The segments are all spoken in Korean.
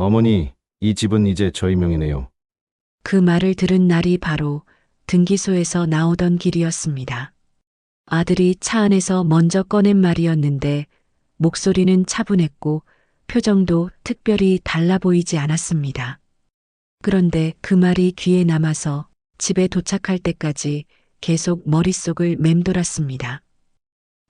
어머니, 이 집은 이제 저희 명이네요. 그 말을 들은 날이 바로 등기소에서 나오던 길이었습니다. 아들이 차 안에서 먼저 꺼낸 말이었는데 목소리는 차분했고 표정도 특별히 달라 보이지 않았습니다. 그런데 그 말이 귀에 남아서 집에 도착할 때까지 계속 머릿속을 맴돌았습니다.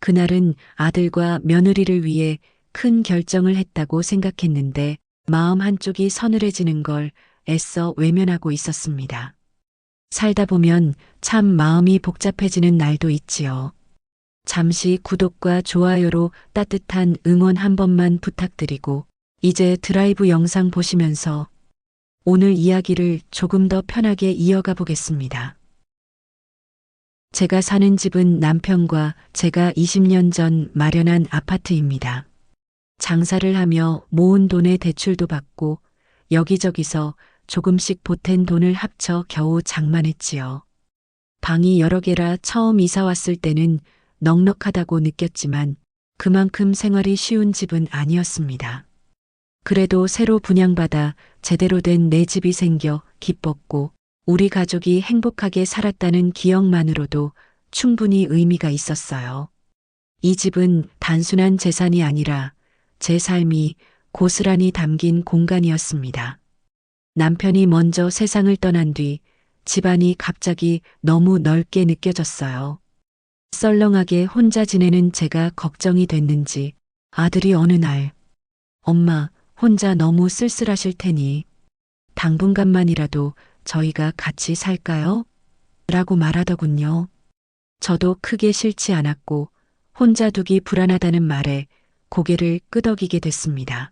그날은 아들과 며느리를 위해 큰 결정을 했다고 생각했는데 마음 한쪽이 서늘해지는 걸 애써 외면하고 있었습니다. 살다 보면 참 마음이 복잡해지는 날도 있지요. 잠시 구독과 좋아요로 따뜻한 응원 한 번만 부탁드리고 이제 드라이브 영상 보시면서 오늘 이야기를 조금 더 편하게 이어가 보겠습니다. 제가 사는 집은 남편과 제가 20년 전 마련한 아파트입니다. 장사를 하며 모은 돈의 대출도 받고 여기저기서 조금씩 보탠 돈을 합쳐 겨우 장만했지요. 방이 여러 개라 처음 이사 왔을 때는 넉넉하다고 느꼈지만 그만큼 생활이 쉬운 집은 아니었습니다. 그래도 새로 분양받아 제대로 된 내 집이 생겨 기뻤고 우리 가족이 행복하게 살았다는 기억만으로도 충분히 의미가 있었어요. 이 집은 단순한 재산이 아니라 제 삶이 고스란히 담긴 공간이었습니다. 남편이 먼저 세상을 떠난 뒤 집안이 갑자기 너무 넓게 느껴졌어요. 썰렁하게 혼자 지내는 제가 걱정이 됐는지 아들이 어느 날 엄마 혼자 너무 쓸쓸하실 테니 당분간만이라도 저희가 같이 살까요? 라고 말하더군요. 저도 크게 싫지 않았고 혼자 두기 불안하다는 말에 고개를 끄덕이게 됐습니다.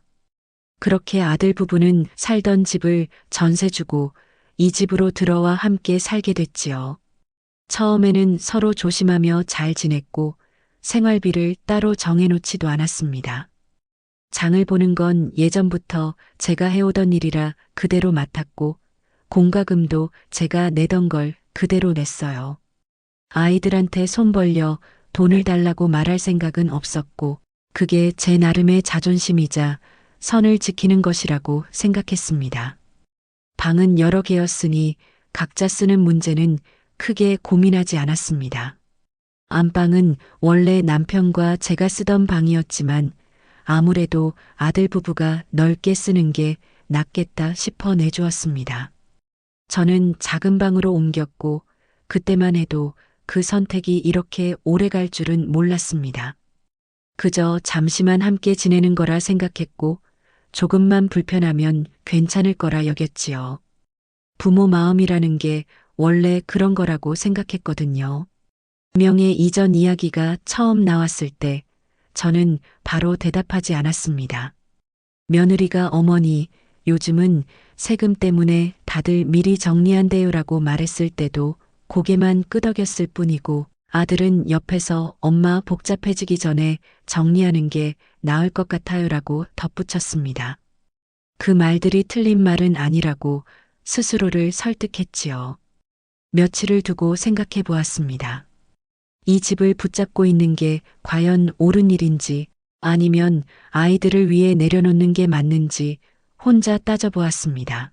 그렇게 아들 부부는 살던 집을 전세 주고 이 집으로 들어와 함께 살게 됐지요. 처음에는 서로 조심하며 잘 지냈고 생활비를 따로 정해놓지도 않았습니다. 장을 보는 건 예전부터 제가 해오던 일이라 그대로 맡았고 공과금도 제가 내던 걸 그대로 냈어요. 아이들한테 손 벌려 돈을 달라고 말할 생각은 없었고 그게 제 나름의 자존심이자 선을 지키는 것이라고 생각했습니다. 방은 여러 개였으니 각자 쓰는 문제는 크게 고민하지 않았습니다. 안방은 원래 남편과 제가 쓰던 방이었지만 아무래도 아들 부부가 넓게 쓰는 게 낫겠다 싶어 내주었습니다. 저는 작은 방으로 옮겼고 그때만 해도 그 선택이 이렇게 오래 갈 줄은 몰랐습니다. 그저 잠시만 함께 지내는 거라 생각했고 조금만 불편하면 괜찮을 거라 여겼지요. 부모 마음이라는 게 원래 그런 거라고 생각했거든요. 명의 이전 이야기가 처음 나왔을 때 저는 바로 대답하지 않았습니다. 며느리가 어머니, 요즘은 세금 때문에 다들 미리 정리한대요라고 말했을 때도 고개만 끄덕였을 뿐이고 아들은 옆에서 엄마 복잡해지기 전에 정리하는 게 나을 것 같아요라고 덧붙였습니다. 그 말들이 틀린 말은 아니라고 스스로를 설득했지요. 며칠을 두고 생각해 보았습니다. 이 집을 붙잡고 있는 게 과연 옳은 일인지 아니면 아이들을 위해 내려놓는 게 맞는지 혼자 따져보았습니다.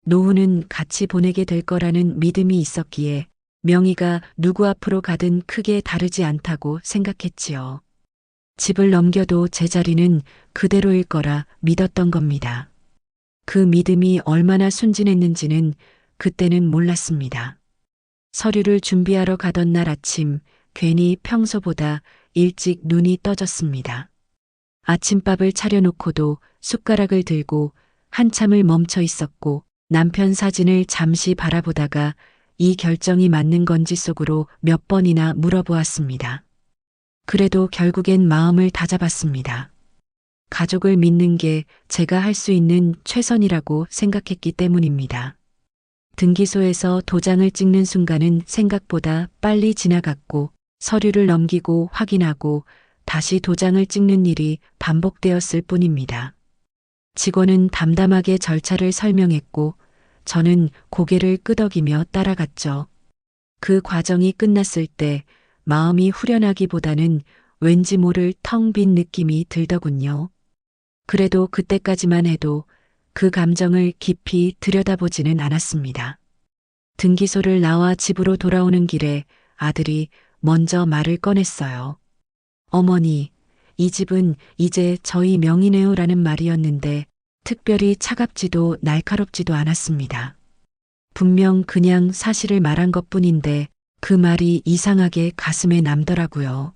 노후는 같이 보내게 될 거라는 믿음이 있었기에 명의가 누구 앞으로 가든 크게 다르지 않다고 생각했지요. 집을 넘겨도 제자리는 그대로일 거라 믿었던 겁니다. 그 믿음이 얼마나 순진했는지는 그때는 몰랐습니다. 서류를 준비하러 가던 날 아침 괜히 평소보다 일찍 눈이 떠졌습니다. 아침밥을 차려놓고도 숟가락을 들고 한참을 멈춰 있었고 남편 사진을 잠시 바라보다가 이 결정이 맞는 건지 속으로 몇 번이나 물어보았습니다. 그래도 결국엔 마음을 다잡았습니다. 가족을 믿는 게 제가 할 수 있는 최선이라고 생각했기 때문입니다. 등기소에서 도장을 찍는 순간은 생각보다 빨리 지나갔고 서류를 넘기고 확인하고 다시 도장을 찍는 일이 반복되었을 뿐입니다. 직원은 담담하게 절차를 설명했고 저는 고개를 끄덕이며 따라갔죠. 그 과정이 끝났을 때 마음이 후련하기보다는 왠지 모를 텅 빈 느낌이 들더군요. 그래도 그때까지만 해도 그 감정을 깊이 들여다보지는 않았습니다. 등기소를 나와 집으로 돌아오는 길에 아들이 먼저 말을 꺼냈어요. 어머니, 이 집은 이제 저희 명의네요라는 말이었는데 특별히 차갑지도 날카롭지도 않았습니다. 분명 그냥 사실을 말한 것뿐인데 그 말이 이상하게 가슴에 남더라고요.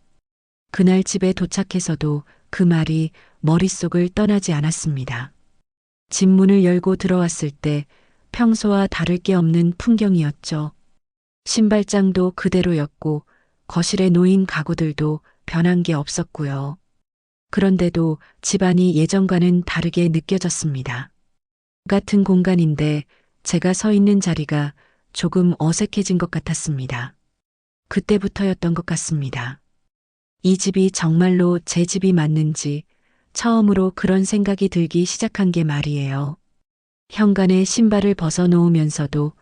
그날 집에 도착해서도 그 말이 머릿속을 떠나지 않았습니다. 집 문을 열고 들어왔을 때 평소와 다를 게 없는 풍경이었죠. 신발장도 그대로였고 거실에 놓인 가구들도 변한 게 없었고요. 그런데도 집안이 예전과는 다르게 느껴졌습니다. 같은 공간인데 제가 서 있는 자리가 조금 어색해진 것 같았습니다. 그때부터였던 것 같습니다. 이 집이 정말로 제 집이 맞는지 처음으로 그런 생각이 들기 시작한 게 말이에요. 현관에 신발을 벗어놓으면서도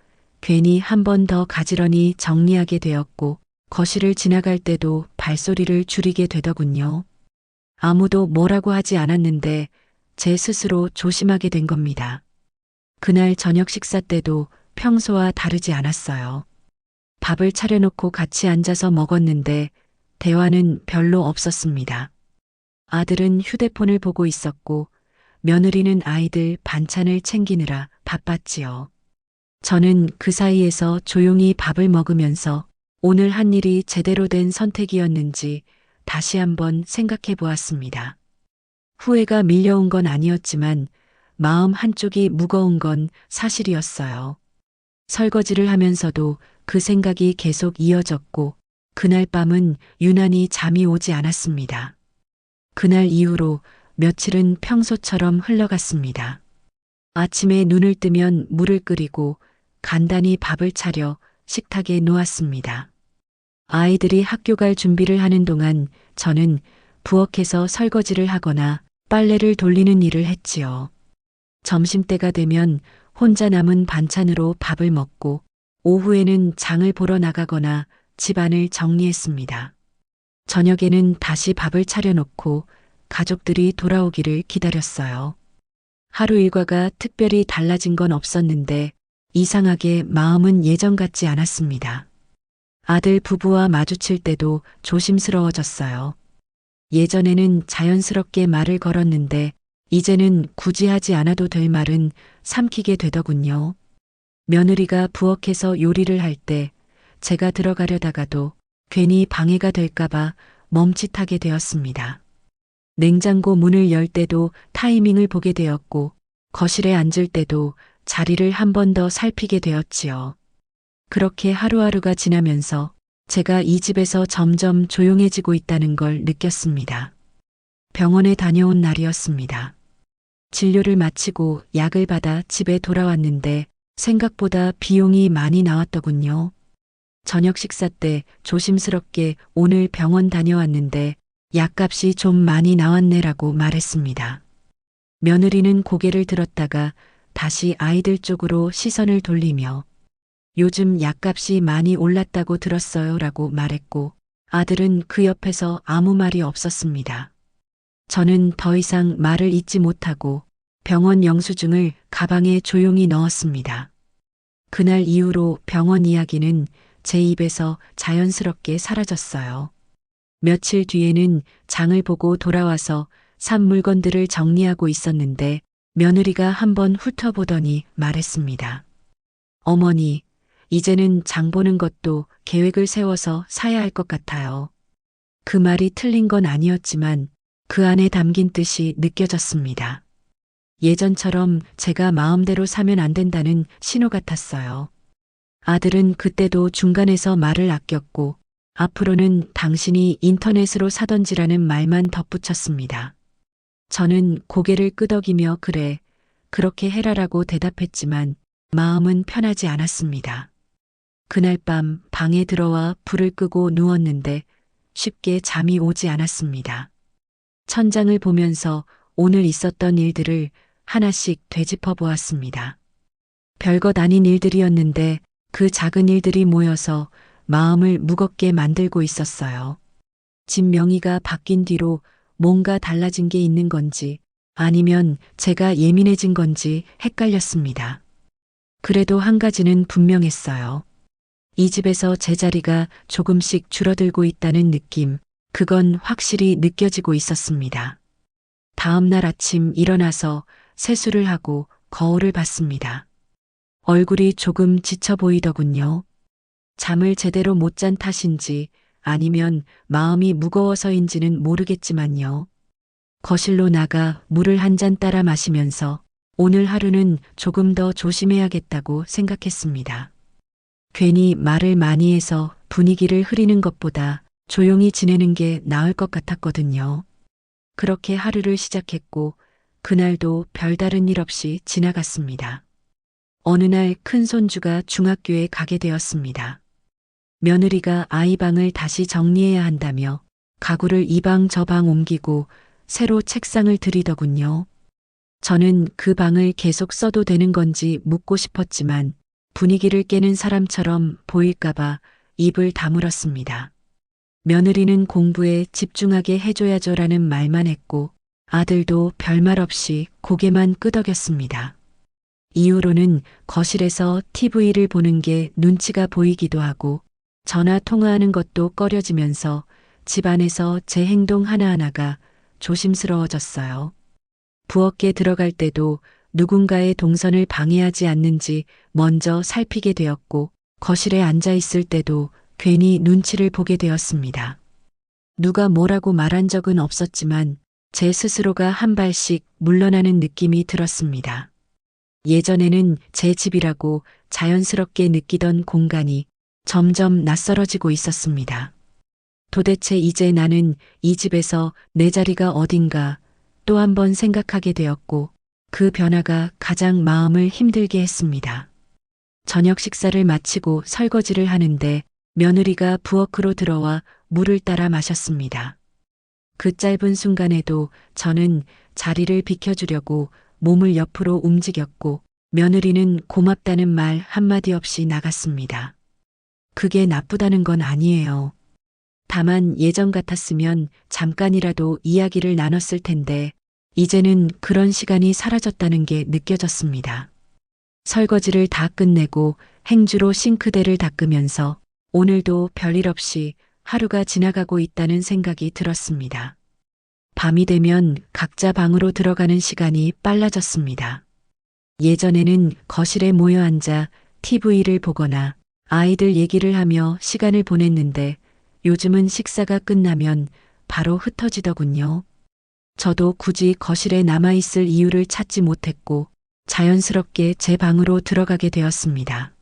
괜히 한 번 더 가지런히 정리하게 되었고 거실을 지나갈 때도 발소리를 줄이게 되더군요. 아무도 뭐라고 하지 않았는데 제 스스로 조심하게 된 겁니다. 그날 저녁 식사 때도 평소와 다르지 않았어요. 밥을 차려놓고 같이 앉아서 먹었는데 대화는 별로 없었습니다. 아들은 휴대폰을 보고 있었고 며느리는 아이들 반찬을 챙기느라 바빴지요. 저는 그 사이에서 조용히 밥을 먹으면서 오늘 한 일이 제대로 된 선택이었는지 다시 한번 생각해 보았습니다. 후회가 밀려온 건 아니었지만 마음 한쪽이 무거운 건 사실이었어요. 설거지를 하면서도 그 생각이 계속 이어졌고 그날 밤은 유난히 잠이 오지 않았습니다. 그날 이후로 며칠은 평소처럼 흘러갔습니다. 아침에 눈을 뜨면 물을 끓이고 간단히 밥을 차려 식탁에 놓았습니다. 아이들이 학교 갈 준비를 하는 동안 저는 부엌에서 설거지를 하거나 빨래를 돌리는 일을 했지요. 점심때가 되면 혼자 남은 반찬으로 밥을 먹고 오후에는 장을 보러 나가거나 집안을 정리했습니다. 저녁에는 다시 밥을 차려놓고 가족들이 돌아오기를 기다렸어요. 하루 일과가 특별히 달라진 건 없었는데 이상하게 마음은 예전 같지 않았습니다. 아들 부부와 마주칠 때도 조심스러워졌어요. 예전에는 자연스럽게 말을 걸었는데 이제는 굳이 하지 않아도 될 말은 삼키게 되더군요. 며느리가 부엌에서 요리를 할 때 제가 들어가려다가도 괜히 방해가 될까봐 멈칫하게 되었습니다. 냉장고 문을 열 때도 타이밍을 보게 되었고 거실에 앉을 때도 자리를 한 번 더 살피게 되었지요. 그렇게 하루하루가 지나면서 제가 이 집에서 점점 조용해지고 있다는 걸 느꼈습니다. 병원에 다녀온 날이었습니다. 진료를 마치고 약을 받아 집에 돌아왔는데 생각보다 비용이 많이 나왔더군요. 저녁 식사 때 조심스럽게 오늘 병원 다녀왔는데 약값이 좀 많이 나왔네라고 말했습니다. 며느리는 고개를 들었다가 다시 아이들 쪽으로 시선을 돌리며 요즘 약값이 많이 올랐다고 들었어요라고 말했고 아들은 그 옆에서 아무 말이 없었습니다. 저는 더 이상 말을 잇지 못하고 병원 영수증을 가방에 조용히 넣었습니다. 그날 이후로 병원 이야기는 제 입에서 자연스럽게 사라졌어요. 며칠 뒤에는 장을 보고 돌아와서 산 물건들을 정리하고 있었는데 며느리가 한번 훑어보더니 말했습니다. 어머니, 이제는 장 보는 것도 계획을 세워서 사야 할 것 같아요. 그 말이 틀린 건 아니었지만 그 안에 담긴 뜻이 느껴졌습니다. 예전처럼 제가 마음대로 사면 안 된다는 신호 같았어요. 아들은 그때도 중간에서 말을 아꼈고 앞으로는 당신이 인터넷으로 사던지라는 말만 덧붙였습니다. 저는 고개를 끄덕이며 그래, 그렇게 해라라고 대답했지만 마음은 편하지 않았습니다. 그날 밤 방에 들어와 불을 끄고 누웠는데 쉽게 잠이 오지 않았습니다. 천장을 보면서 오늘 있었던 일들을 하나씩 되짚어 보았습니다. 별것 아닌 일들이었는데 그 작은 일들이 모여서 마음을 무겁게 만들고 있었어요. 집 명의가 바뀐 뒤로 뭔가 달라진 게 있는 건지 아니면 제가 예민해진 건지 헷갈렸습니다. 그래도 한 가지는 분명했어요. 이 집에서 제 자리가 조금씩 줄어들고 있다는 느낌, 그건 확실히 느껴지고 있었습니다. 다음 날 아침 일어나서 세수를 하고 거울을 봤습니다. 얼굴이 조금 지쳐 보이더군요. 잠을 제대로 못 잔 탓인지 아니면 마음이 무거워서인지는 모르겠지만요. 거실로 나가 물을 한 잔 따라 마시면서 오늘 하루는 조금 더 조심해야겠다고 생각했습니다. 괜히 말을 많이 해서 분위기를 흐리는 것보다 조용히 지내는 게 나을 것 같았거든요. 그렇게 하루를 시작했고 그날도 별다른 일 없이 지나갔습니다. 어느 날 큰 손주가 중학교에 가게 되었습니다. 며느리가 아이 방을 다시 정리해야 한다며 가구를 이 방 저 방 옮기고 새로 책상을 들이더군요. 저는 그 방을 계속 써도 되는 건지 묻고 싶었지만 분위기를 깨는 사람처럼 보일까봐 입을 다물었습니다. 며느리는 공부에 집중하게 해줘야죠라는 말만 했고 아들도 별말 없이 고개만 끄덕였습니다. 이후로는 거실에서 TV를 보는 게 눈치가 보이기도 하고 전화 통화하는 것도 꺼려지면서 집안에서 제 행동 하나하나가 조심스러워졌어요. 부엌에 들어갈 때도 누군가의 동선을 방해하지 않는지 먼저 살피게 되었고 거실에 앉아 있을 때도 괜히 눈치를 보게 되었습니다. 누가 뭐라고 말한 적은 없었지만 제 스스로가 한 발씩 물러나는 느낌이 들었습니다. 예전에는 제 집이라고 자연스럽게 느끼던 공간이 점점 낯설어지고 있었습니다. 도대체 이제 나는 이 집에서 내 자리가 어딘가 또 한 번 생각하게 되었고 그 변화가 가장 마음을 힘들게 했습니다. 저녁 식사를 마치고 설거지를 하는데 며느리가 부엌으로 들어와 물을 따라 마셨습니다. 그 짧은 순간에도 저는 자리를 비켜주려고 몸을 옆으로 움직였고 며느리는 고맙다는 말 한마디 없이 나갔습니다. 그게 나쁘다는 건 아니에요. 다만 예전 같았으면 잠깐이라도 이야기를 나눴을 텐데 이제는 그런 시간이 사라졌다는 게 느껴졌습니다. 설거지를 다 끝내고 행주로 싱크대를 닦으면서 오늘도 별일 없이 하루가 지나가고 있다는 생각이 들었습니다. 밤이 되면 각자 방으로 들어가는 시간이 빨라졌습니다. 예전에는 거실에 모여 앉아 TV를 보거나 아이들 얘기를 하며 시간을 보냈는데 요즘은 식사가 끝나면 바로 흩어지더군요. 저도 굳이 거실에 남아있을 이유를 찾지 못했고 자연스럽게 제 방으로 들어가게 되었습니다.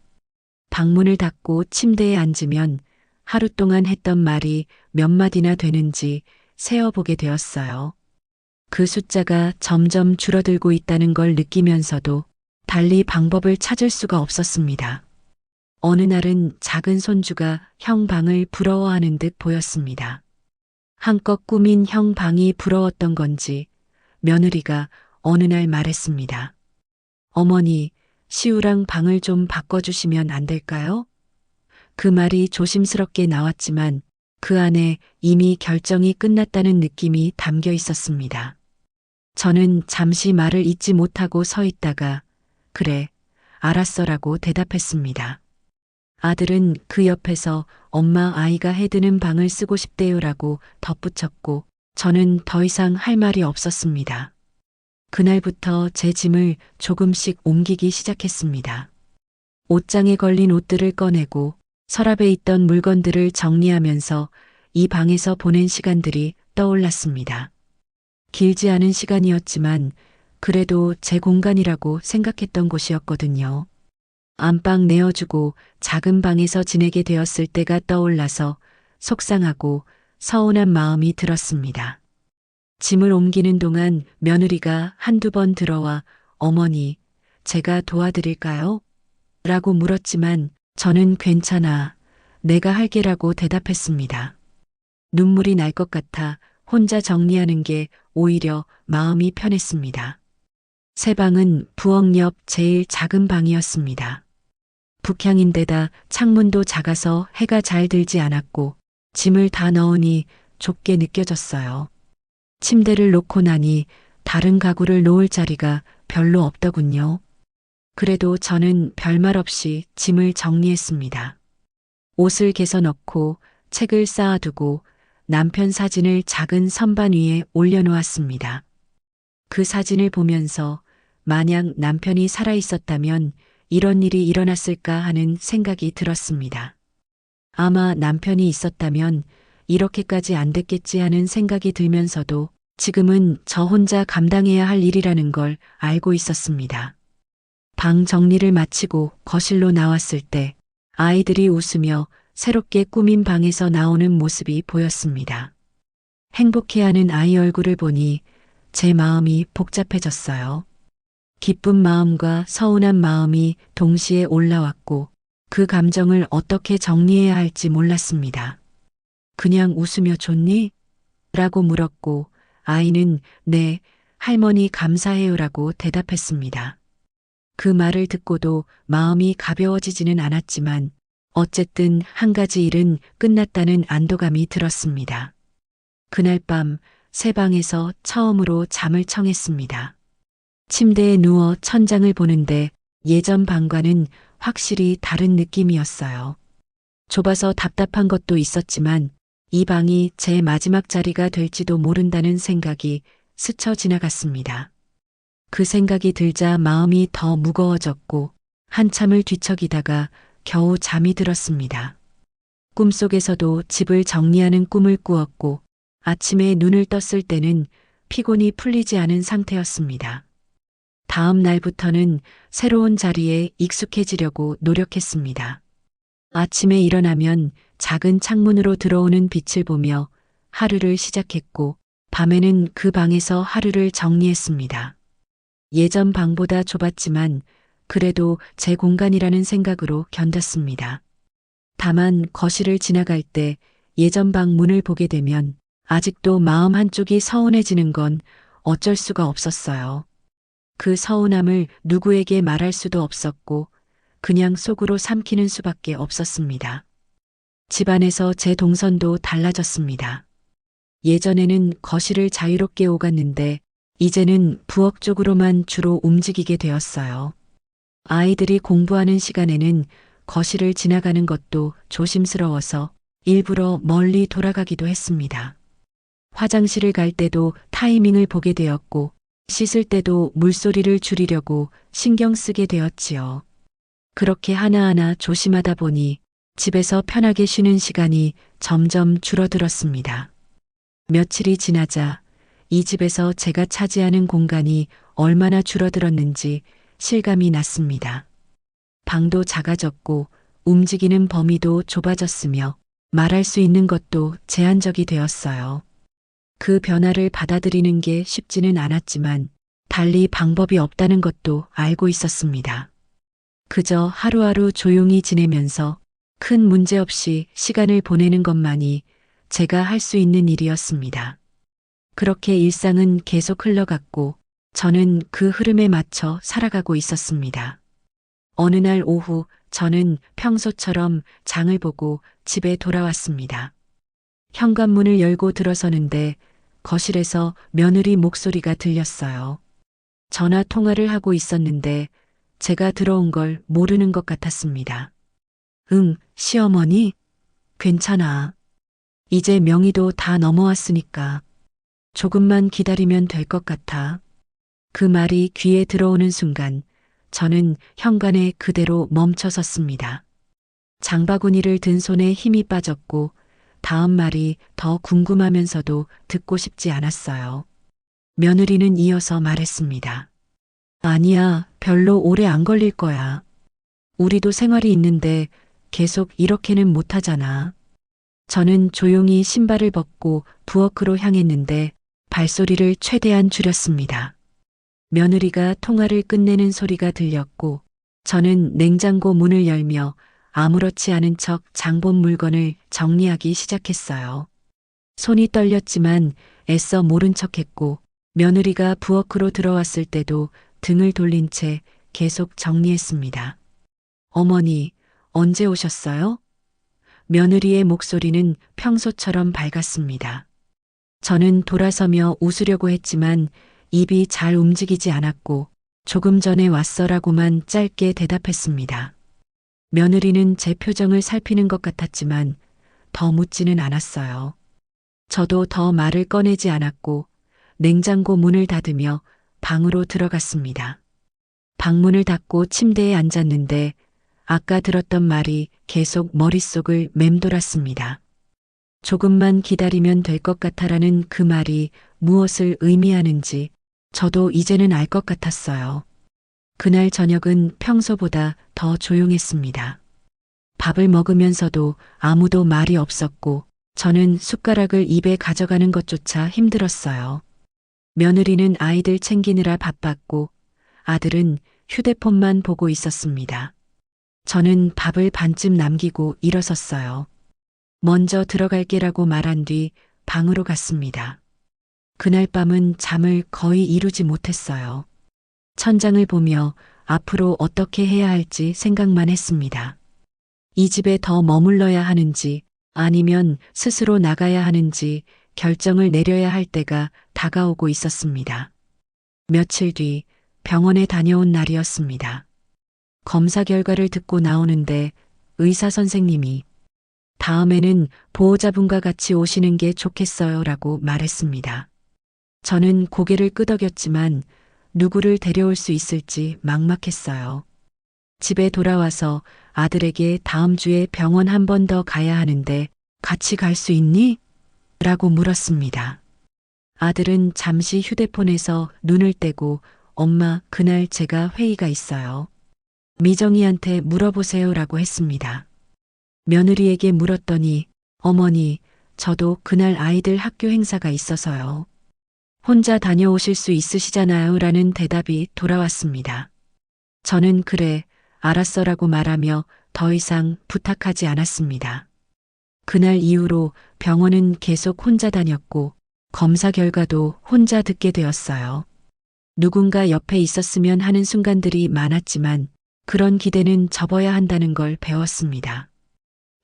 방문을 닫고 침대에 앉으면 하루 동안 했던 말이 몇 마디나 되는지 세어보게 되었어요. 그 숫자가 점점 줄어들고 있다는 걸 느끼면서도 달리 방법을 찾을 수가 없었습니다. 어느 날은 작은 손주가 형 방을 부러워하는 듯 보였습니다. 한껏 꾸민 형 방이 부러웠던 건지 며느리가 어느 날 말했습니다. 어머니, 시우랑 방을 좀 바꿔주시면 안 될까요? 그 말이 조심스럽게 나왔지만 그 안에 이미 결정이 끝났다는 느낌이 담겨 있었습니다. 저는 잠시 말을 잇지 못하고 서 있다가 그래, 알았어라고 대답했습니다. 아들은 그 옆에서 엄마 아이가 해드는 방을 쓰고 싶대요라고 덧붙였고 저는 더 이상 할 말이 없었습니다. 그날부터 제 짐을 조금씩 옮기기 시작했습니다. 옷장에 걸린 옷들을 꺼내고 서랍에 있던 물건들을 정리하면서 이 방에서 보낸 시간들이 떠올랐습니다. 길지 않은 시간이었지만 그래도 제 공간이라고 생각했던 곳이었거든요. 안방 내어주고 작은 방에서 지내게 되었을 때가 떠올라서 속상하고 서운한 마음이 들었습니다. 짐을 옮기는 동안 며느리가 한두 번 들어와 어머니, 제가 도와드릴까요? 라고 물었지만 저는 괜찮아, 내가 할게라고 대답했습니다. 눈물이 날 것 같아 혼자 정리하는 게 오히려 마음이 편했습니다. 새 방은 부엌 옆 제일 작은 방이었습니다. 북향인데다 창문도 작아서 해가 잘 들지 않았고 짐을 다 넣으니 좁게 느껴졌어요. 침대를 놓고 나니 다른 가구를 놓을 자리가 별로 없더군요. 그래도 저는 별말 없이 짐을 정리했습니다. 옷을 개서 넣고 책을 쌓아두고 남편 사진을 작은 선반 위에 올려놓았습니다. 그 사진을 보면서 만약 남편이 살아있었다면 이런 일이 일어났을까 하는 생각이 들었습니다. 아마 남편이 있었다면 이렇게까지 안 됐겠지 하는 생각이 들면서도 지금은 저 혼자 감당해야 할 일이라는 걸 알고 있었습니다. 방 정리를 마치고 거실로 나왔을 때 아이들이 웃으며 새롭게 꾸민 방에서 나오는 모습이 보였습니다. 행복해하는 아이 얼굴을 보니 제 마음이 복잡해졌어요. 기쁜 마음과 서운한 마음이 동시에 올라왔고 그 감정을 어떻게 정리해야 할지 몰랐습니다. 그냥 웃으며 좋니? 라고 물었고 아이는 네, 할머니 감사해요라고 대답했습니다. 그 말을 듣고도 마음이 가벼워지지는 않았지만 어쨌든 한 가지 일은 끝났다는 안도감이 들었습니다. 그날 밤 새 방에서 처음으로 잠을 청했습니다. 침대에 누워 천장을 보는데 예전 방과는 확실히 다른 느낌이었어요. 좁아서 답답한 것도 있었지만 이 방이 제 마지막 자리가 될지도 모른다는 생각이 스쳐 지나갔습니다. 그 생각이 들자 마음이 더 무거워졌고 한참을 뒤척이다가 겨우 잠이 들었습니다. 꿈속에서도 집을 정리하는 꿈을 꾸었고 아침에 눈을 떴을 때는 피곤이 풀리지 않은 상태였습니다. 다음 날부터는 새로운 자리에 익숙해지려고 노력했습니다. 아침에 일어나면 작은 창문으로 들어오는 빛을 보며 하루를 시작했고 밤에는 그 방에서 하루를 정리했습니다. 예전 방보다 좁았지만 그래도 제 공간이라는 생각으로 견뎠습니다. 다만 거실을 지나갈 때 예전 방 문을 보게 되면 아직도 마음 한쪽이 서운해지는 건 어쩔 수가 없었어요. 그 서운함을 누구에게 말할 수도 없었고 그냥 속으로 삼키는 수밖에 없었습니다. 집안에서 제 동선도 달라졌습니다. 예전에는 거실을 자유롭게 오갔는데 이제는 부엌 쪽으로만 주로 움직이게 되었어요. 아이들이 공부하는 시간에는 거실을 지나가는 것도 조심스러워서 일부러 멀리 돌아가기도 했습니다. 화장실을 갈 때도 타이밍을 보게 되었고 씻을 때도 물소리를 줄이려고 신경 쓰게 되었지요. 그렇게 하나하나 조심하다 보니 집에서 편하게 쉬는 시간이 점점 줄어들었습니다. 며칠이 지나자 이 집에서 제가 차지하는 공간이 얼마나 줄어들었는지 실감이 났습니다. 방도 작아졌고 움직이는 범위도 좁아졌으며 말할 수 있는 것도 제한적이 되었어요. 그 변화를 받아들이는 게 쉽지는 않았지만 달리 방법이 없다는 것도 알고 있었습니다. 그저 하루하루 조용히 지내면서 큰 문제 없이 시간을 보내는 것만이 제가 할 수 있는 일이었습니다. 그렇게 일상은 계속 흘러갔고 저는 그 흐름에 맞춰 살아가고 있었습니다. 어느 날 오후 저는 평소처럼 장을 보고 집에 돌아왔습니다. 현관문을 열고 들어서는데 거실에서 며느리 목소리가 들렸어요. 전화 통화를 하고 있었는데 제가 들어온 걸 모르는 것 같았습니다. 응, 시어머니? 괜찮아. 이제 명의도 다 넘어왔으니까 조금만 기다리면 될 것 같아. 그 말이 귀에 들어오는 순간 저는 현관에 그대로 멈춰 섰습니다. 장바구니를 든 손에 힘이 빠졌고 다음 말이 더 궁금하면서도 듣고 싶지 않았어요. 며느리는 이어서 말했습니다. 아니야, 별로 오래 안 걸릴 거야. 우리도 생활이 있는데 계속 이렇게는 못하잖아. 저는 조용히 신발을 벗고 부엌으로 향했는데 발소리를 최대한 줄였습니다. 며느리가 통화를 끝내는 소리가 들렸고 저는 냉장고 문을 열며 아무렇지 않은 척 장본 물건을 정리하기 시작했어요. 손이 떨렸지만 애써 모른 척했고 며느리가 부엌으로 들어왔을 때도 등을 돌린 채 계속 정리했습니다. 어머니, 언제 오셨어요? 며느리의 목소리는 평소처럼 밝았습니다. 저는 돌아서며 웃으려고 했지만 입이 잘 움직이지 않았고 조금 전에 왔어라고만 짧게 대답했습니다. 며느리는 제 표정을 살피는 것 같았지만 더 묻지는 않았어요. 저도 더 말을 꺼내지 않았고 냉장고 문을 닫으며 방으로 들어갔습니다. 방문을 닫고 침대에 앉았는데 아까 들었던 말이 계속 머릿속을 맴돌았습니다. 조금만 기다리면 될 것 같아라는 그 말이 무엇을 의미하는지 저도 이제는 알 것 같았어요. 그날 저녁은 평소보다 더 조용했습니다. 밥을 먹으면서도 아무도 말이 없었고 저는 숟가락을 입에 가져가는 것조차 힘들었어요. 며느리는 아이들 챙기느라 바빴고 아들은 휴대폰만 보고 있었습니다. 저는 밥을 반쯤 남기고 일어섰어요. 먼저 들어갈게라고 말한 뒤 방으로 갔습니다. 그날 밤은 잠을 거의 이루지 못했어요. 천장을 보며 앞으로 어떻게 해야 할지 생각만 했습니다. 이 집에 더 머물러야 하는지 아니면 스스로 나가야 하는지 결정을 내려야 할 때가 다가오고 있었습니다. 며칠 뒤 병원에 다녀온 날이었습니다. 검사 결과를 듣고 나오는데 의사 선생님이 다음에는 보호자분과 같이 오시는 게 좋겠어요 라고 말했습니다. 저는 고개를 끄덕였지만 누구를 데려올 수 있을지 막막했어요. 집에 돌아와서 아들에게 다음 주에 병원 한 번 더 가야 하는데 같이 갈 수 있니? 라고 물었습니다. 아들은 잠시 휴대폰에서 눈을 떼고 엄마, 그날 제가 회의가 있어요. 미정이한테 물어보세요 라고 했습니다. 며느리에게 물었더니 어머니, 저도 그날 아이들 학교 행사가 있어서요. 혼자 다녀오실 수 있으시잖아요 라는 대답이 돌아왔습니다. 저는 그래, 알았어 라고 말하며 더 이상 부탁하지 않았습니다. 그날 이후로 병원은 계속 혼자 다녔고 검사 결과도 혼자 듣게 되었어요. 누군가 옆에 있었으면 하는 순간들이 많았지만 그런 기대는 접어야 한다는 걸 배웠습니다.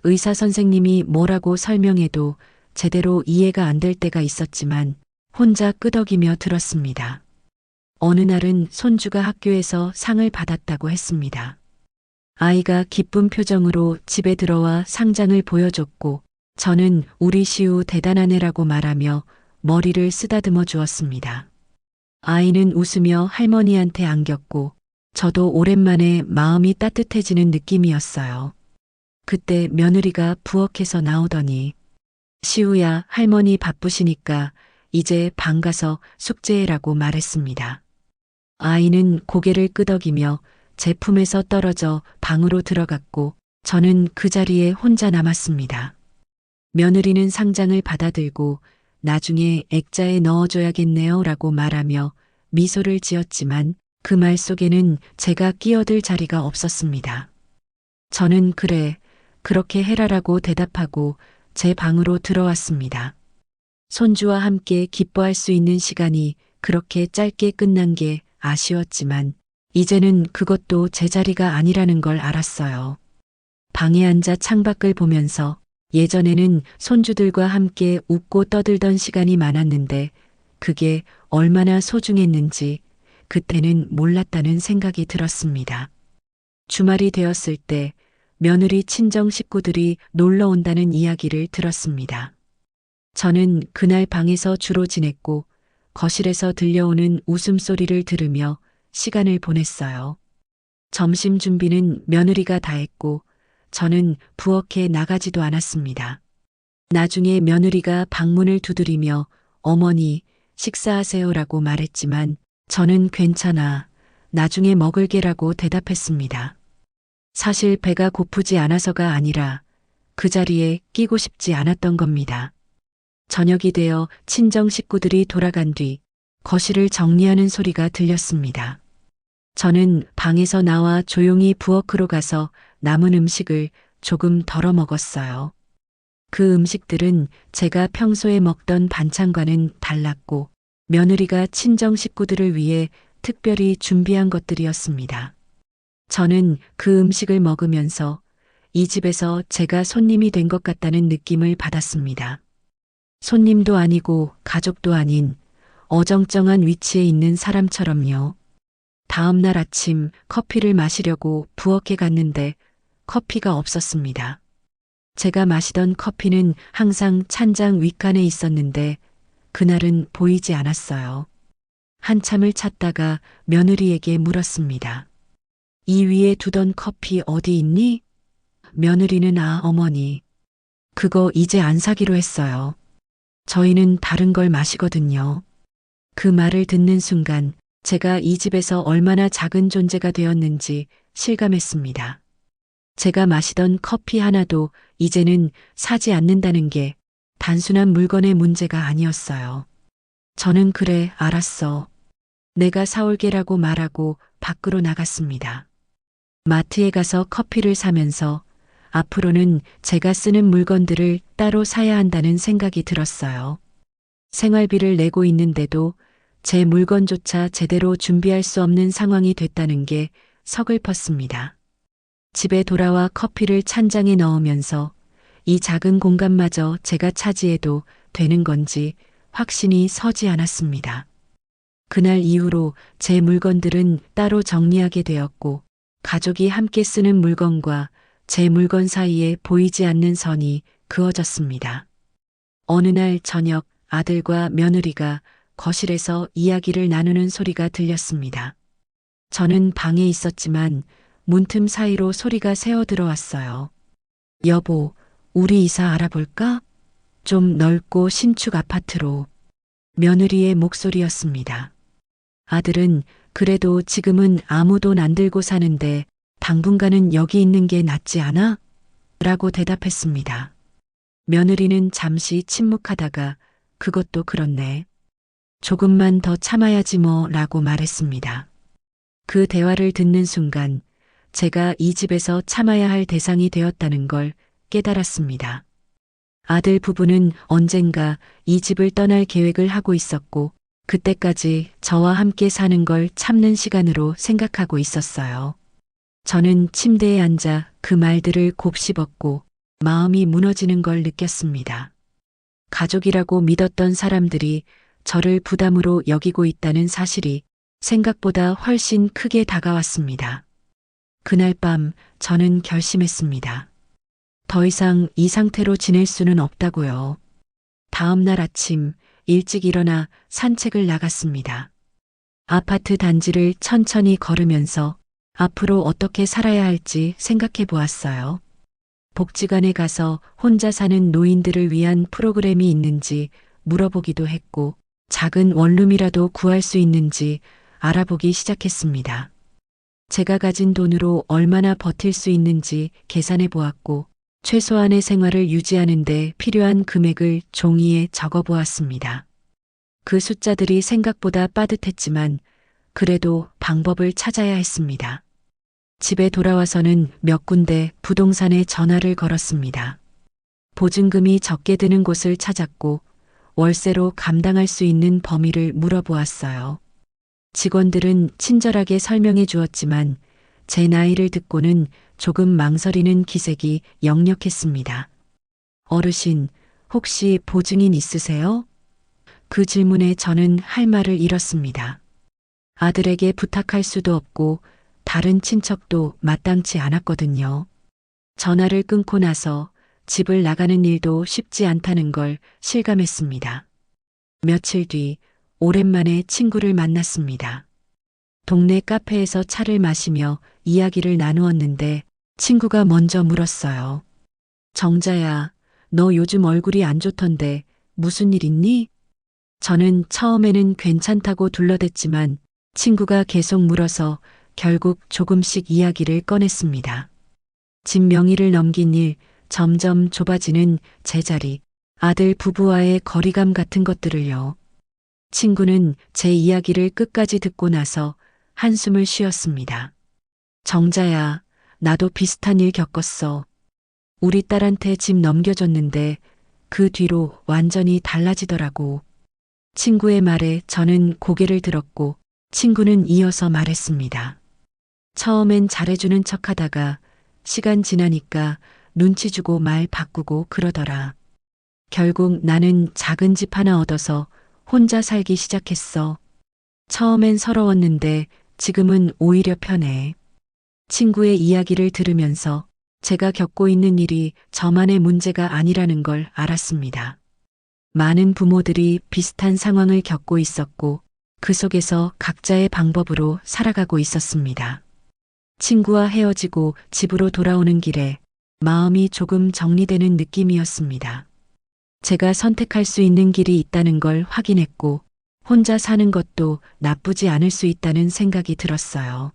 의사 선생님이 뭐라고 설명해도 제대로 이해가 안 될 때가 있었지만 혼자 끄덕이며 들었습니다. 어느 날은 손주가 학교에서 상을 받았다고 했습니다. 아이가 기쁜 표정으로 집에 들어와 상장을 보여줬고 저는 우리 시우 대단하네라고 말하며 머리를 쓰다듬어 주었습니다. 아이는 웃으며 할머니한테 안겼고 저도 오랜만에 마음이 따뜻해지는 느낌이었어요. 그때 며느리가 부엌에서 나오더니 시우야, 할머니 바쁘시니까 이제 방 가서 숙제해라고 말했습니다. 아이는 고개를 끄덕이며 제 품에서 떨어져 방으로 들어갔고 저는 그 자리에 혼자 남았습니다. 며느리는 상장을 받아들고 나중에 액자에 넣어줘야겠네요 라고 말하며 미소를 지었지만 그 말 속에는 제가 끼어들 자리가 없었습니다. 저는 그래, 그렇게 해라라고 대답하고 제 방으로 들어왔습니다. 손주와 함께 기뻐할 수 있는 시간이 그렇게 짧게 끝난 게 아쉬웠지만 이제는 그것도 제 자리가 아니라는 걸 알았어요. 방에 앉아 창밖을 보면서 예전에는 손주들과 함께 웃고 떠들던 시간이 많았는데 그게 얼마나 소중했는지 그때는 몰랐다는 생각이 들었습니다. 주말이 되었을 때 며느리 친정 식구들이 놀러 온다는 이야기를 들었습니다. 저는 그날 방에서 주로 지냈고 거실에서 들려오는 웃음소리를 들으며 시간을 보냈어요. 점심 준비는 며느리가 다 했고 저는 부엌에 나가지도 않았습니다. 나중에 며느리가 방문을 두드리며 어머니 식사하세요라고 말했지만 저는 괜찮아, 나중에 먹을게라고 대답했습니다. 사실 배가 고프지 않아서가 아니라 그 자리에 끼고 싶지 않았던 겁니다. 저녁이 되어 친정 식구들이 돌아간 뒤 거실을 정리하는 소리가 들렸습니다. 저는 방에서 나와 조용히 부엌으로 가서 남은 음식을 조금 덜어 먹었어요. 그 음식들은 제가 평소에 먹던 반찬과는 달랐고 며느리가 친정 식구들을 위해 특별히 준비한 것들이었습니다. 저는 그 음식을 먹으면서 이 집에서 제가 손님이 된 것 같다는 느낌을 받았습니다. 손님도 아니고 가족도 아닌 어정쩡한 위치에 있는 사람처럼요. 다음 날 아침 커피를 마시려고 부엌에 갔는데 커피가 없었습니다. 제가 마시던 커피는 항상 찬장 윗칸에 있었는데 그날은 보이지 않았어요. 한참을 찾다가 며느리에게 물었습니다. 이 위에 두던 커피 어디 있니? 며느리는 어머니. 그거 이제 안 사기로 했어요. 저희는 다른 걸 마시거든요. 그 말을 듣는 순간 제가 이 집에서 얼마나 작은 존재가 되었는지 실감했습니다. 제가 마시던 커피 하나도 이제는 사지 않는다는 게 단순한 물건의 문제가 아니었어요. 저는 그래, 알았어. 내가 사올게라고 말하고 밖으로 나갔습니다. 마트에 가서 커피를 사면서 앞으로는 제가 쓰는 물건들을 따로 사야 한다는 생각이 들었어요. 생활비를 내고 있는데도 제 물건조차 제대로 준비할 수 없는 상황이 됐다는 게 서글펐습니다. 집에 돌아와 커피를 찬장에 넣으면서 이 작은 공간마저 제가 차지해도 되는 건지 확신이 서지 않았습니다. 그날 이후로 제 물건들은 따로 정리하게 되었고 가족이 함께 쓰는 물건과 제 물건 사이에 보이지 않는 선이 그어졌습니다. 어느 날 저녁 아들과 며느리가 거실에서 이야기를 나누는 소리가 들렸습니다. 저는 방에 있었지만 문틈 사이로 소리가 새어 들어왔어요. 여보, 우리 이사 알아볼까? 좀 넓고 신축 아파트로. 며느리의 목소리였습니다. 아들은 그래도 지금은 아무 돈 안 들고 사는데 당분간은 여기 있는 게 낫지 않아? 라고 대답했습니다. 며느리는 잠시 침묵하다가 그것도 그렇네. 조금만 더 참아야지 뭐 라고 말했습니다. 그 대화를 듣는 순간 제가 이 집에서 참아야 할 대상이 되었다는 걸 깨달았습니다. 아들 부부는 언젠가 이 집을 떠날 계획을 하고 있었고 그때까지 저와 함께 사는 걸 참는 시간으로 생각하고 있었어요. 저는 침대에 앉아 그 말들을 곱씹었고 마음이 무너지는 걸 느꼈습니다. 가족이라고 믿었던 사람들이 저를 부담으로 여기고 있다는 사실이 생각보다 훨씬 크게 다가왔습니다. 그날 밤 저는 결심했습니다. 더 이상 이 상태로 지낼 수는 없다고요. 다음 날 아침 일찍 일어나 산책을 나갔습니다. 아파트 단지를 천천히 걸으면서 앞으로 어떻게 살아야 할지 생각해 보았어요. 복지관에 가서 혼자 사는 노인들을 위한 프로그램이 있는지 물어보기도 했고 작은 원룸이라도 구할 수 있는지 알아보기 시작했습니다. 제가 가진 돈으로 얼마나 버틸 수 있는지 계산해 보았고 최소한의 생활을 유지하는 데 필요한 금액을 종이에 적어 보았습니다. 그 숫자들이 생각보다 빠듯했지만 그래도 방법을 찾아야 했습니다. 집에 돌아와서는 몇 군데 부동산에 전화를 걸었습니다. 보증금이 적게 드는 곳을 찾았고 월세로 감당할 수 있는 범위를 물어보았어요. 직원들은 친절하게 설명해 주었지만 제 나이를 듣고는 조금 망설이는 기색이 역력했습니다. 어르신, 혹시 보증인 있으세요? 그 질문에 저는 할 말을 잃었습니다. 아들에게 부탁할 수도 없고 다른 친척도 마땅치 않았거든요. 전화를 끊고 나서 집을 나가는 일도 쉽지 않다는 걸 실감했습니다. 며칠 뒤 오랜만에 친구를 만났습니다. 동네 카페에서 차를 마시며 이야기를 나누었는데 친구가 먼저 물었어요. 정자야, 너 요즘 얼굴이 안 좋던데 무슨 일 있니? 저는 처음에는 괜찮다고 둘러댔지만 친구가 계속 물어서 결국 조금씩 이야기를 꺼냈습니다. 집 명의를 넘긴 일, 점점 좁아지는 제자리, 아들 부부와의 거리감 같은 것들을요. 친구는 제 이야기를 끝까지 듣고 나서 한숨을 쉬었습니다. 정자야, 나도 비슷한 일 겪었어. 우리 딸한테 집 넘겨줬는데 그 뒤로 완전히 달라지더라고. 친구의 말에 저는 고개를 들었고 친구는 이어서 말했습니다. 처음엔 잘해주는 척 하다가 시간 지나니까 눈치 주고 말 바꾸고 그러더라. 결국 나는 작은 집 하나 얻어서 혼자 살기 시작했어. 처음엔 서러웠는데 지금은 오히려 편해. 친구의 이야기를 들으면서 제가 겪고 있는 일이 저만의 문제가 아니라는 걸 알았습니다. 많은 부모들이 비슷한 상황을 겪고 있었고 그 속에서 각자의 방법으로 살아가고 있었습니다. 친구와 헤어지고 집으로 돌아오는 길에 마음이 조금 정리되는 느낌이었습니다. 제가 선택할 수 있는 길이 있다는 걸 확인했고 혼자 사는 것도 나쁘지 않을 수 있다는 생각이 들었어요.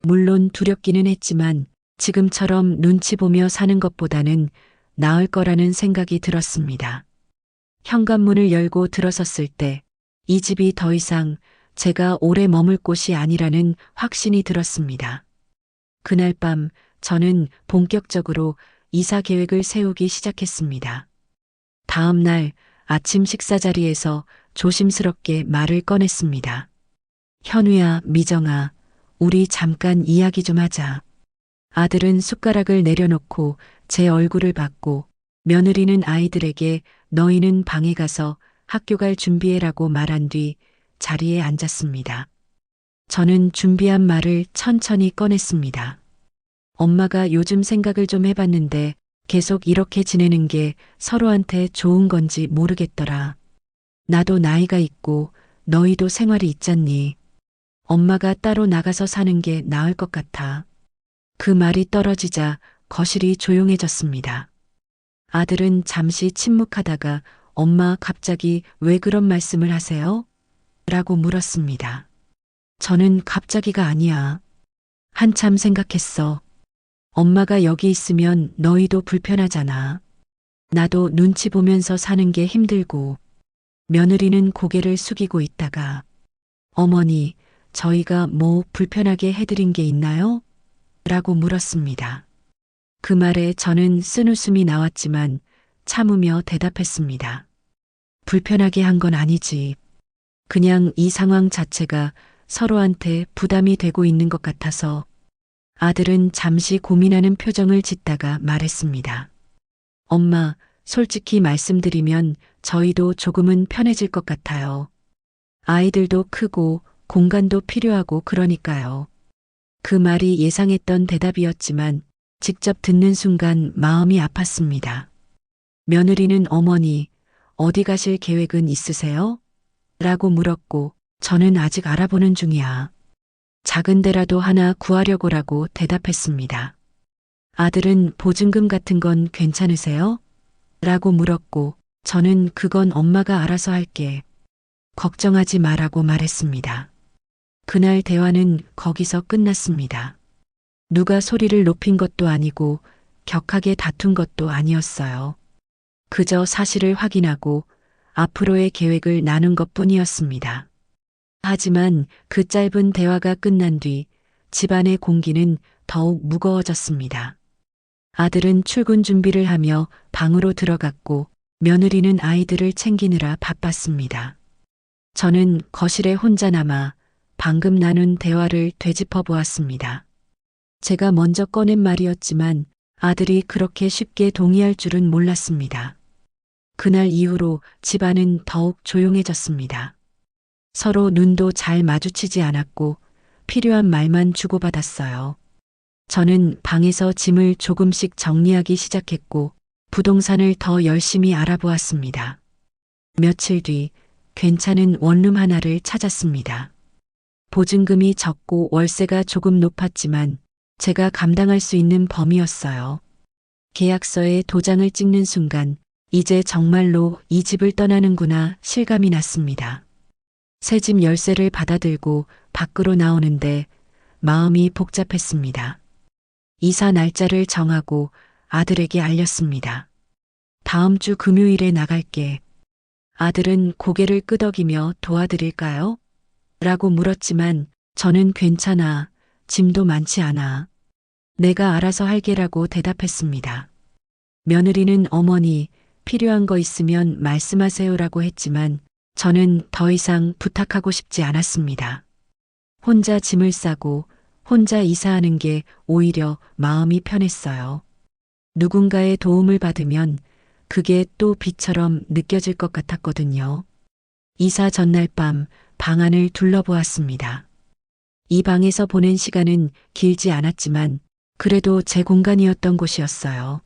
물론 두렵기는 했지만 지금처럼 눈치 보며 사는 것보다는 나을 거라는 생각이 들었습니다. 현관문을 열고 들어섰을 때 이 집이 더 이상 제가 오래 머물 곳이 아니라는 확신이 들었습니다. 그날 밤 저는 본격적으로 이사 계획을 세우기 시작했습니다. 다음 날 아침 식사 자리에서 조심스럽게 말을 꺼냈습니다. 현우야, 미정아, 우리 잠깐 이야기 좀 하자. 아들은 숟가락을 내려놓고 제 얼굴을 봤고 며느리는 아이들에게 너희는 방에 가서 학교 갈 준비해라고 말한 뒤 자리에 앉았습니다. 저는 준비한 말을 천천히 꺼냈습니다. 엄마가 요즘 생각을 좀 해봤는데 계속 이렇게 지내는 게 서로한테 좋은 건지 모르겠더라. 나도 나이가 있고 너희도 생활이 있잖니. 엄마가 따로 나가서 사는 게 나을 것 같아. 그 말이 떨어지자 거실이 조용해졌습니다. 아들은 잠시 침묵하다가 엄마 갑자기 왜 그런 말씀을 하세요? 라고 물었습니다. 저는 갑자기가 아니야. 한참 생각했어. 엄마가 여기 있으면 너희도 불편하잖아. 나도 눈치 보면서 사는 게 힘들고. 며느리는 고개를 숙이고 있다가 어머니, 저희가 뭐 불편하게 해드린 게 있나요? 라고 물었습니다. 그 말에 저는 쓴웃음이 나왔지만 참으며 대답했습니다. 불편하게 한 건 아니지. 그냥 이 상황 자체가 서로한테 부담이 되고 있는 것 같아서. 아들은 잠시 고민하는 표정을 짓다가 말했습니다. 엄마, 솔직히 말씀드리면 저희도 조금은 편해질 것 같아요. 아이들도 크고 공간도 필요하고 그러니까요. 그 말이 예상했던 대답이었지만 직접 듣는 순간 마음이 아팠습니다. 며느리는 어머니, 어디 가실 계획은 있으세요? 라고 물었고 저는 아직 알아보는 중이야. 작은 데라도 하나 구하려고라고 대답했습니다. 아들은 보증금 같은 건 괜찮으세요? 라고 물었고 저는 그건 엄마가 알아서 할게. 걱정하지 마라고 말했습니다. 그날 대화는 거기서 끝났습니다. 누가 소리를 높인 것도 아니고 격하게 다툰 것도 아니었어요. 그저 사실을 확인하고 앞으로의 계획을 나눈 것뿐이었습니다. 하지만 그 짧은 대화가 끝난 뒤 집안의 공기는 더욱 무거워졌습니다. 아들은 출근 준비를 하며 방으로 들어갔고 며느리는 아이들을 챙기느라 바빴습니다. 저는 거실에 혼자 남아 방금 나눈 대화를 되짚어 보았습니다. 제가 먼저 꺼낸 말이었지만 아들이 그렇게 쉽게 동의할 줄은 몰랐습니다. 그날 이후로 집안은 더욱 조용해졌습니다. 서로 눈도 잘 마주치지 않았고 필요한 말만 주고받았어요. 저는 방에서 짐을 조금씩 정리하기 시작했고 부동산을 더 열심히 알아보았습니다. 며칠 뒤 괜찮은 원룸 하나를 찾았습니다. 보증금이 적고 월세가 조금 높았지만 제가 감당할 수 있는 범위였어요. 계약서에 도장을 찍는 순간 이제 정말로 이 집을 떠나는구나 실감이 났습니다. 새 집 열쇠를 받아들고 밖으로 나오는데 마음이 복잡했습니다. 이사 날짜를 정하고 아들에게 알렸습니다. 다음 주 금요일에 나갈게. 아들은 고개를 끄덕이며 도와드릴까요? 라고 물었지만 저는 괜찮아. 짐도 많지 않아. 내가 알아서 할게라고 대답했습니다. 며느리는 어머니, 필요한 거 있으면 말씀하세요라고 했지만 저는 더 이상 부탁하고 싶지 않았습니다. 혼자 짐을 싸고 혼자 이사하는 게 오히려 마음이 편했어요. 누군가의 도움을 받으면 그게 또 빚처럼 느껴질 것 같았거든요. 이사 전날 밤 방 안을 둘러보았습니다. 이 방에서 보낸 시간은 길지 않았지만 그래도 제 공간이었던 곳이었어요.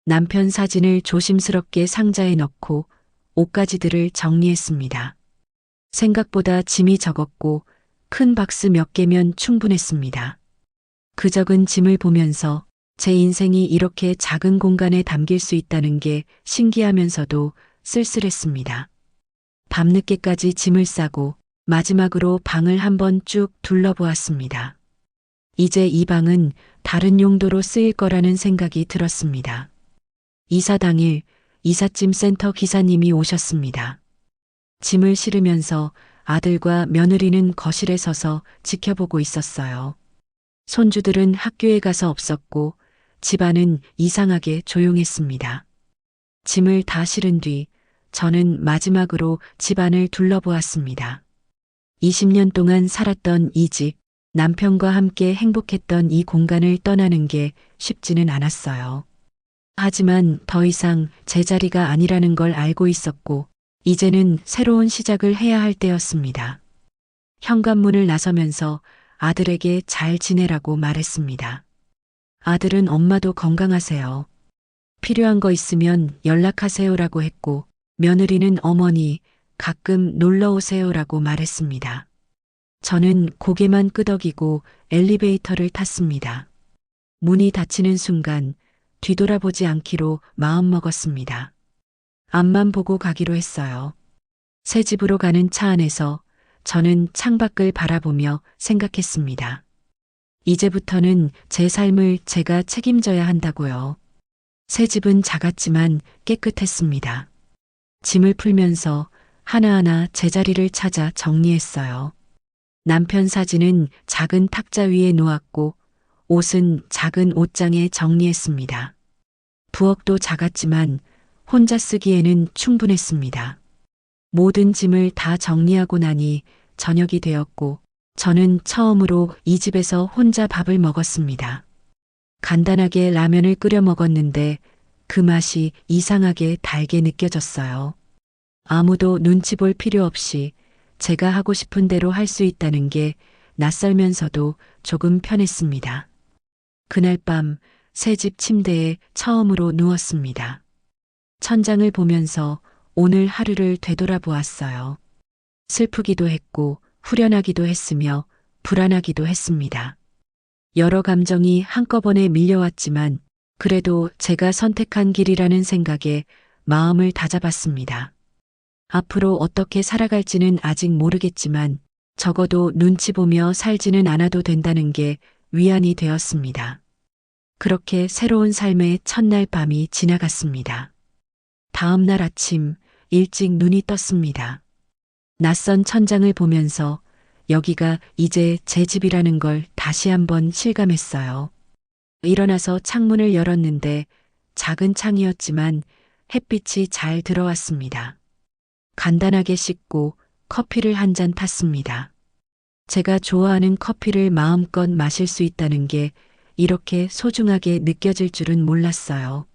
남편 사진을 조심스럽게 상자에 넣고 옷가지들을 정리했습니다. 생각보다 짐이 적었고 큰 박스 몇 개면 충분했습니다. 그 적은 짐을 보면서 제 인생이 이렇게 작은 공간에 담길 수 있다는 게 신기하면서도 쓸쓸했습니다. 밤늦게까지 짐을 싸고 마지막으로 방을 한번 쭉 둘러보았습니다. 이제 이 방은 다른 용도로 쓰일 거라는 생각이 들었습니다. 이사 당일 이삿짐 센터 기사님이 오셨습니다. 짐을 실으면서 아들과 며느리는 거실에 서서 지켜보고 있었어요. 손주들은 학교에 가서 없었고 집안은 이상하게 조용했습니다. 짐을 다 실은 뒤 저는 마지막으로 집안을 둘러보았습니다. 20년 동안 살았던 이 집, 남편과 함께 행복했던 이 공간을 떠나는 게 쉽지는 않았어요. 하지만 더 이상 제 자리가 아니라는 걸 알고 있었고, 이제는 새로운 시작을 해야 할 때였습니다. 현관문을 나서면서 아들에게 잘 지내라고 말했습니다. 아들은 엄마도 건강하세요. 필요한 거 있으면 연락하세요라고 했고, 며느리는 어머니 가끔 놀러 오세요라고 말했습니다. 저는 고개만 끄덕이고 엘리베이터를 탔습니다. 문이 닫히는 순간 뒤돌아보지 않기로 마음먹었습니다. 앞만 보고 가기로 했어요. 새 집으로 가는 차 안에서 저는 창밖을 바라보며 생각했습니다. 이제부터는 제 삶을 제가 책임져야 한다고요. 새 집은 작았지만 깨끗했습니다. 짐을 풀면서 하나하나 제자리를 찾아 정리했어요. 남편 사진은 작은 탁자 위에 놓았고 옷은 작은 옷장에 정리했습니다. 부엌도 작았지만 혼자 쓰기에는 충분했습니다. 모든 짐을 다 정리하고 나니 저녁이 되었고 저는 처음으로 이 집에서 혼자 밥을 먹었습니다. 간단하게 라면을 끓여 먹었는데 그 맛이 이상하게 달게 느껴졌어요. 아무도 눈치 볼 필요 없이 제가 하고 싶은 대로 할 수 있다는 게 낯설면서도 조금 편했습니다. 그날 밤 새 집 침대에 처음으로 누웠습니다. 천장을 보면서 오늘 하루를 되돌아보았어요. 슬프기도 했고 후련하기도 했으며 불안하기도 했습니다. 여러 감정이 한꺼번에 밀려왔지만 그래도 제가 선택한 길이라는 생각에 마음을 다잡았습니다. 앞으로 어떻게 살아갈지는 아직 모르겠지만 적어도 눈치 보며 살지는 않아도 된다는 게 위안이 되었습니다. 그렇게 새로운 삶의 첫날 밤이 지나갔습니다. 다음 날 아침 일찍 눈이 떴습니다. 낯선 천장을 보면서 여기가 이제 제 집이라는 걸 다시 한번 실감했어요. 일어나서 창문을 열었는데 작은 창이었지만 햇빛이 잘 들어왔습니다. 간단하게 씻고 커피를 한 잔 탔습니다. 제가 좋아하는 커피를 마음껏 마실 수 있다는 게 이렇게 소중하게 느껴질 줄은 몰랐어요.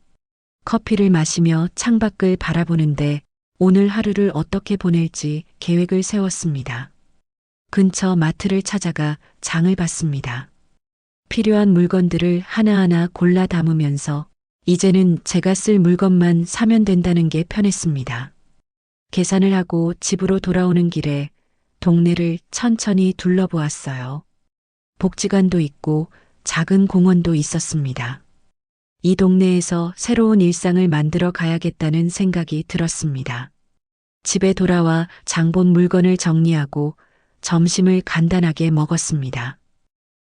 커피를 마시며 창밖을 바라보는데 오늘 하루를 어떻게 보낼지 계획을 세웠습니다. 근처 마트를 찾아가 장을 봤습니다. 필요한 물건들을 하나하나 골라 담으면서 이제는 제가 쓸 물건만 사면 된다는 게 편했습니다. 계산을 하고 집으로 돌아오는 길에 동네를 천천히 둘러보았어요. 복지관도 있고 작은 공원도 있었습니다. 이 동네에서 새로운 일상을 만들어 가야겠다는 생각이 들었습니다. 집에 돌아와 장본 물건을 정리하고 점심을 간단하게 먹었습니다.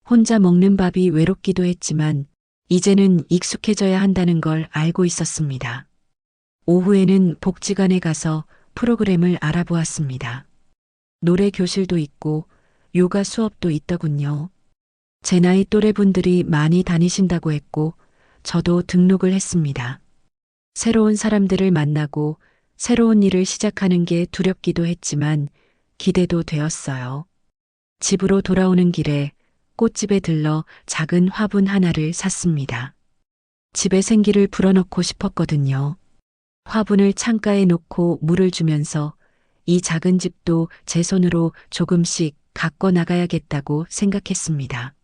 혼자 먹는 밥이 외롭기도 했지만 이제는 익숙해져야 한다는 걸 알고 있었습니다. 오후에는 복지관에 가서 프로그램을 알아보았습니다. 노래 교실도 있고 요가 수업도 있더군요. 제 나이 또래 분들이 많이 다니신다고 했고 저도 등록을 했습니다. 새로운 사람들을 만나고 새로운 일을 시작하는 게 두렵기도 했지만 기대도 되었어요. 집으로 돌아오는 길에 꽃집에 들러 작은 화분 하나를 샀습니다. 집에 생기를 불어넣고 싶었거든요. 화분을 창가에 놓고 물을 주면서 이 작은 집도 제 손으로 조금씩 가꿔 나가야겠다고 생각했습니다.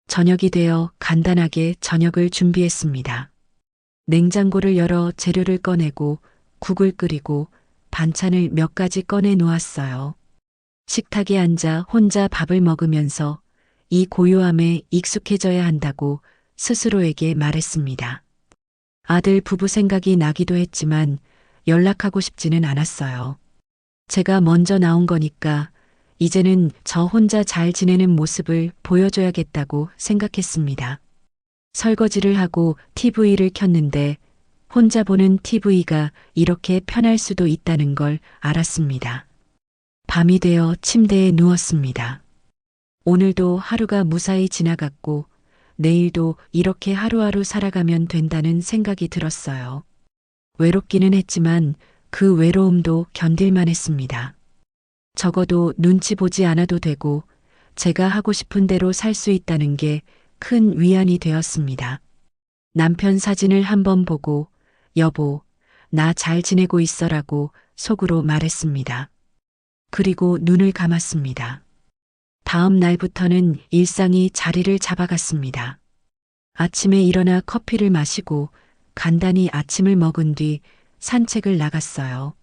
저녁이 되어 간단하게 저녁을 준비했습니다. 냉장고를 열어 재료를 꺼내고 국을 끓이고 반찬을 몇 가지 꺼내 놓았어요. 식탁에 앉아 혼자 밥을 먹으면서 이 고요함에 익숙해져야 한다고 스스로에게 말했습니다. 아들 부부 생각이 나기도 했지만 연락하고 싶지는 않았어요. 제가 먼저 나온 거니까 이제는 저 혼자 잘 지내는 모습을 보여줘야겠다고 생각했습니다. 설거지를 하고 TV를 켰는데 혼자 보는 TV가 이렇게 편할 수도 있다는 걸 알았습니다. 밤이 되어 침대에 누웠습니다. 오늘도 하루가 무사히 지나갔고 내일도 이렇게 하루하루 살아가면 된다는 생각이 들었어요. 외롭기는 했지만 그 외로움도 견딜만 했습니다. 적어도 눈치 보지 않아도 되고 제가 하고 싶은 대로 살 수 있다는 게 큰 위안이 되었습니다. 남편 사진을 한번 보고 여보, 나 잘 지내고 있어라고 속으로 말했습니다. 그리고 눈을 감았습니다. 다음 날부터는 일상이 자리를 잡아갔습니다. 아침에 일어나 커피를 마시고 간단히 아침을 먹은 뒤 산책을 나갔어요.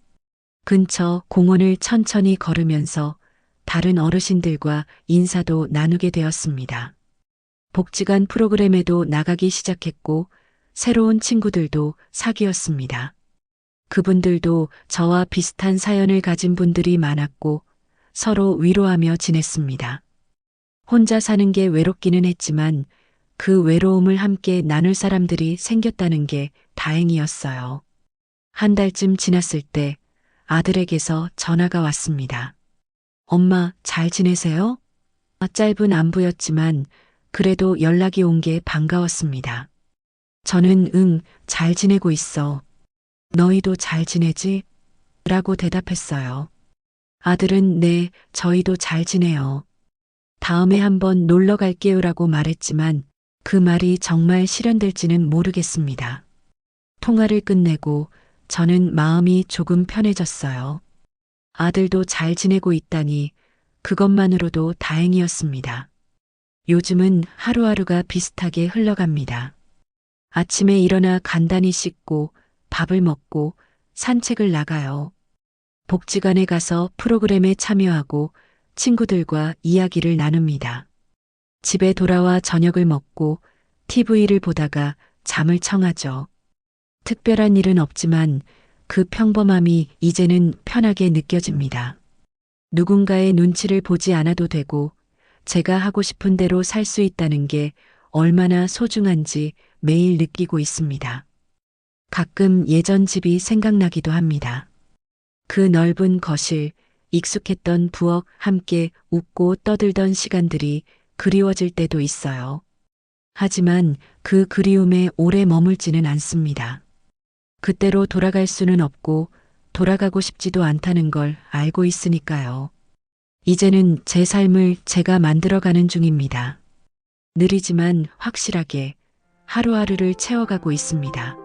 근처 공원을 천천히 걸으면서 다른 어르신들과 인사도 나누게 되었습니다. 복지관 프로그램에도 나가기 시작했고 새로운 친구들도 사귀었습니다. 그분들도 저와 비슷한 사연을 가진 분들이 많았고 서로 위로하며 지냈습니다. 혼자 사는 게 외롭기는 했지만 그 외로움을 함께 나눌 사람들이 생겼다는 게 다행이었어요. 한 달쯤 지났을 때 아들에게서 전화가 왔습니다. 엄마, 잘 지내세요? 짧은 안부였지만 그래도 연락이 온 게 반가웠습니다. 저는 응, 잘 지내고 있어. 너희도 잘 지내지? 라고 대답했어요. 아들은 네, 저희도 잘 지내요. 다음에 한번 놀러 갈게요 라고 말했지만 그 말이 정말 실현될지는 모르겠습니다. 통화를 끝내고 저는 마음이 조금 편해졌어요. 아들도 잘 지내고 있다니 그것만으로도 다행이었습니다. 요즘은 하루하루가 비슷하게 흘러갑니다. 아침에 일어나 간단히 씻고 밥을 먹고 산책을 나가요. 복지관에 가서 프로그램에 참여하고 친구들과 이야기를 나눕니다. 집에 돌아와 저녁을 먹고 TV를 보다가 잠을 청하죠. 특별한 일은 없지만 그 평범함이 이제는 편하게 느껴집니다. 누군가의 눈치를 보지 않아도 되고 제가 하고 싶은 대로 살 수 있다는 게 얼마나 소중한지 매일 느끼고 있습니다. 가끔 예전 집이 생각나기도 합니다. 그 넓은 거실, 익숙했던 부엌, 함께 웃고 떠들던 시간들이 그리워질 때도 있어요. 하지만 그 그리움에 오래 머물지는 않습니다. 그때로 돌아갈 수는 없고 돌아가고 싶지도 않다는 걸 알고 있으니까요. 이제는 제 삶을 제가 만들어가는 중입니다. 느리지만 확실하게 하루하루를 채워가고 있습니다.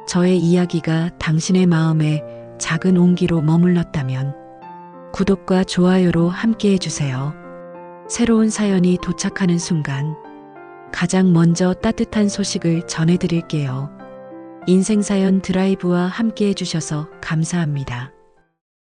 저의 이야기가 당신의 마음에 작은 온기로 머물렀다면 구독과 좋아요로 함께 해주세요. 새로운 사연이 도착하는 순간 가장 먼저 따뜻한 소식을 전해드릴게요. 인생사연 드라이브와 함께 해주셔서 감사합니다.